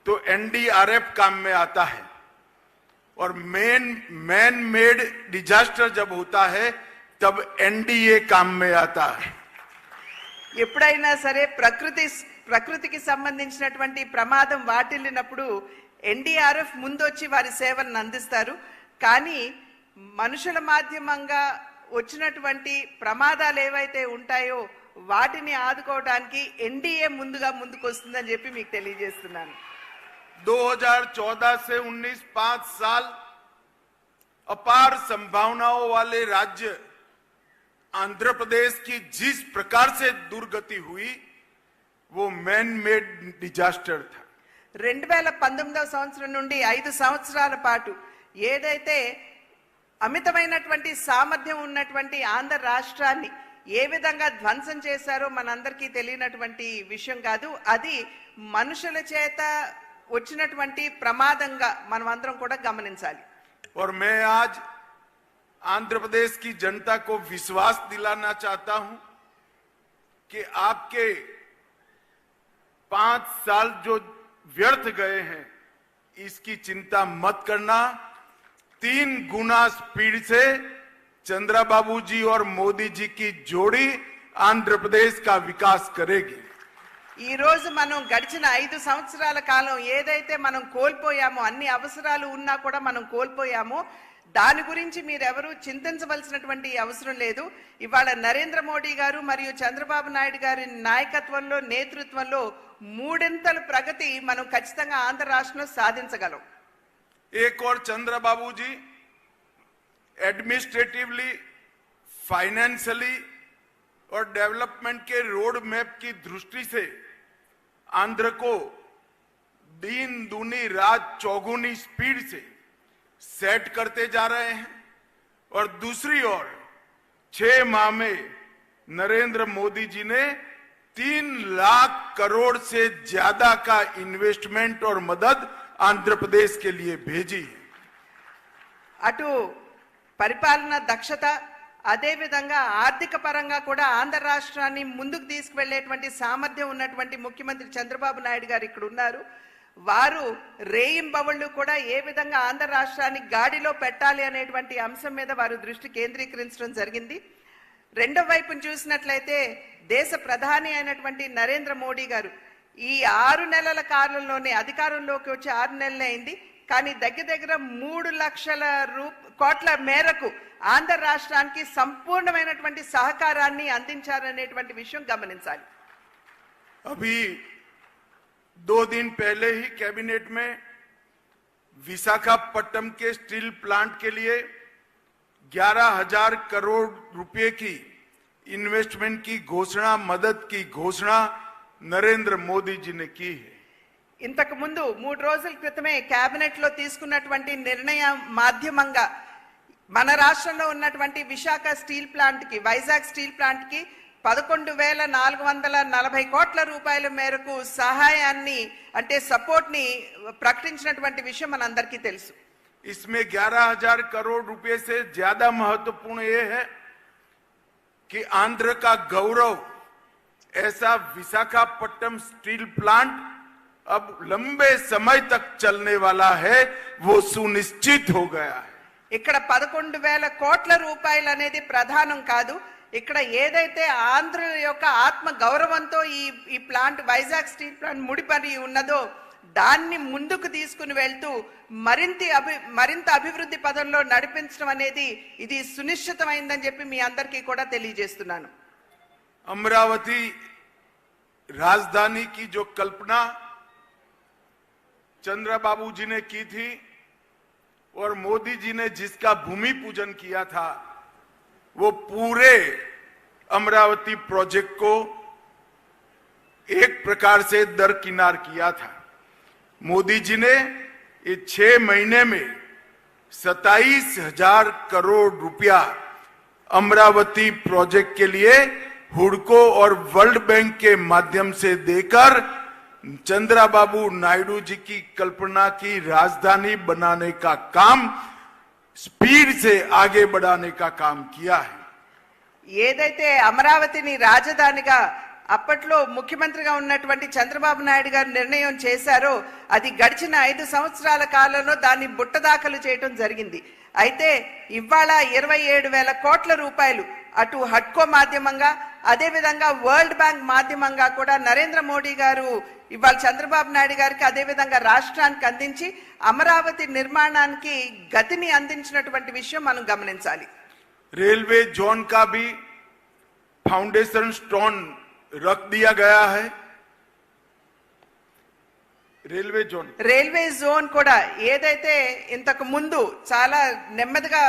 तो एनडीआरएफ काम में आता है और मैन मेड डिजास्टर जब होता है तब एनडीए काम में आता है। ఎప్పుడైనా సరే ప్రకృతికి సంబంధించినటువంటి ప్రమాదం వాటిల్లినప్పుడు ఎన్డీఆర్ఎఫ్ ముందొచ్చి వారి సేవలను అందిస్తారు. కానీ మనుషుల మాధ్యమంగా వచ్చినటువంటి ప్రమాదాలు ఏవైతే ఉంటాయో వాటిని ఆదుకోవడానికి ఎన్డీఏ ముందుకు వస్తుందని చెప్పి మీకు తెలియజేస్తున్నాను. 2014 से 19 5 साल अपार संभावनाओं वाले राज्य आंध्र प्रदेश की जिस प्रकार से दुर्गति हुई वो मैन मेड डिजास्टर था. 2019 సంవత్సరం నుండి 5 సంవత్సరాల పాటు ఏదైతే అమితమైనటువంటి సామర్థ్యం ఉన్నటువంటి ఆంధ్ర రాష్ట్రాన్ని ఏ విధంగా ధ్వంసం చేశారో మనందరికీ తెలియనటువంటి విషయం కాదు. అది మనుషుల చేత వచ్చినటువంటి ప్రమాదంగా మనం అందరం కూడా గమనించాలి. और मैं आज आंध्र प्रदेश की जनता को विश्वास दिलाना चाहता हूं कि आपके 5 साल जो व्यर्थ गए हैं इसकी चिंता मत करना. 3 गुना स्पीड से चंद्रबाबू जी और मोदी जी की जोड़ी आंध्र प्रदेश का विकास करेगी. ఈ రోజు మనం గడిచిన 5 సంవత్సరాల కాలం ఏదైతే మనం కోల్పోయామో, అన్ని అవసరాలు ఉన్నా కూడా మనం కోల్పోయామో, దాని గురించి మీరెవరూ చింతించవలసినటువంటి అవసరం లేదు. ఇవాళ నరేంద్ర మోడీ గారు మరియు చంద్రబాబు నాయుడు గారి నాయకత్వంలో, నేతృత్వంలో మూడింతల ప్రగతి మనం ఖచ్చితంగా ఆంధ్ర రాష్ట్రంలో సాధించగలం. एक और चंद्रबाबू जी एडमिनिस्ट्रेटिवली, फाइनेंशियली और डेवलपमेंट के रोड मैप की दृष्टि से आंध्र को दिन दूनी रात चौगुनी स्पीड से सेट करते जा रहे हैं. और दूसरी ओर 6 माह में नरेंद्र मोदी जी ने 3 लाख करोड़ से ज्यादा का इन्वेस्टमेंट और मदद आंध्र प्रदेश के लिए भेजी है. అటు పరిపాలన దక్షత, అదే విధంగా ఆర్థిక పరంగా కూడా ఆంధ్ర రాష్ట్రాన్ని ముందుకు తీసుకువెళ్లేటువంటి సామర్థ్యం ఉన్నటువంటి ముఖ్యమంత్రి చంద్రబాబు నాయుడు గారు ఇక్కడ ఉన్నారు. వారు రేయింబవళ్ళు కూడా ఏ విధంగా ఆంధ్ర రాష్ట్రాన్ని గాడిలో పెట్టాలి అనేటువంటి అంశం మీద వారు దృష్టి కేంద్రీకరించడం జరిగింది. రెండో వైపును చూసినట్లయితే దేశ ప్రధాని అయినటువంటి నరేంద్ర మోడీ గారు ఈ 6 నెలల కాలంలోనే అధికారంలోకి వచ్చి 6 నెలలే అయింది. కానీ దగ్గర 3 లక్షల కోట్ల మేరకు ఆంధ్ర రాష్ట్రానికి సంపూర్ణమైనటువంటి సహకారాన్ని అందించారనేటువంటి విషయం గమనించాలి. अभी 2 दिन पहले ही कैबिनेट में विशाखापट्टनम के स्टील प्लांट के लिए 11,000 करोड़ रुपए की इन्वेस्टमेंट की घोषणा, मदद की घोषणा नरेंद्र मोदी जी ने की है. ఇంతకు ముందు 3 రోజుల క్రితమే కేబినెట్ లో తీసుకున్నటువంటి నిర్ణయం మాధ్యమంగా మన రాష్ట్రంలో ఉన్నటువంటి విశాఖ స్టీల్ ప్లాంట్ కి, వైజాగ్ స్టీల్ ప్లాంట్ కి 11,440 కోట్ల రూపాయల మేరకు సహాయాన్ని అంటే సపోర్ట్ ని ప్రకటించినటువంటి విషయం మనందరికీ తెలుసు. इसमें 11,000 करोड़ रुपए से ज्यादा महत्वपूर्ण ये है कि आंध्र का गौरव ऐसा विशाखापट्टनम स्टील प्लांट अब लंबे समय तक चलने वाला है, वो सुनिश्चित हो गया है. ఇక్కడ 11,000 కోట్ల రూపాయలు అనేది ప్రధానం కాదు. ఇక్కడ ఏదైతే ఆంధ్ర యొక్క ఆత్మ గౌరవంతో ఈ ప్లాంట్, వైజాగ్ స్టీల్ ప్లాంట్ ముడిపడి ఉన్నదో దాన్ని ముందుకు తీసుకుని వెళ్తూ మరింత అభివృద్ధి పదంలో నడిపించడం అనేది ఇది సునిశ్చితమైందని చెప్పి మీ అందరికీ కూడా తెలియజేస్తున్నాను. अमरावती राजधानी की जो कल्पना चंद्रबाबू जी ने की थी और मोदी जी ने जिसका भूमि पूजन किया था, वो पूरे अमरावती प्रोजेक्ट को एक प्रकार से दरकिनार किया था. मोदी जी ने ये 6 महीने में 27,000 करोड़ रुपया अमरावती प्रोजेक्ट के लिए हुडको और वर्ल्ड बैंक के माध्यम से देकर चंद्रबाबू नायडू जी की कल्पना की राजधानी बनाने का काम स्पीड से आगे बढ़ाने का काम किया है. ఏదైతే అమరావతిని రాజధానిగా అప్పట్లో ముఖ్యమంత్రిగా ఉన్నటువంటి చంద్రబాబు నాయుడు గారు నిర్ణయం చేశారో అది గడిచిన 5 సంవత్సరాల కాలంలో దాన్ని బుట్టదాఖలు చేయటం జరిగింది. అయితే ఇవాళ 27,000 కోట్ల రూపాయలు అటు హడ్కో మాధ్యమంగా అదేవిధంగా వరల్డ్ బ్యాంక్ మాధ్యమంగా కూడా నరేంద్ర మోడీ గారు ఇవాళ చంద్రబాబు నాయుడు గారికి అదేవిధంగా రాష్ట్రానికి అందించి అమరావతి నిర్మాణానికి గతిని అందించినటువంటి విషయం మనం గమనించాలి. रेलवे जोन का भी फाउंडेशन स्टोन रख दिया गया है. రైల్వే జోన్ కూడా ఏదైతే ఇంతకు ముందు చాలా నెమ్మదిగా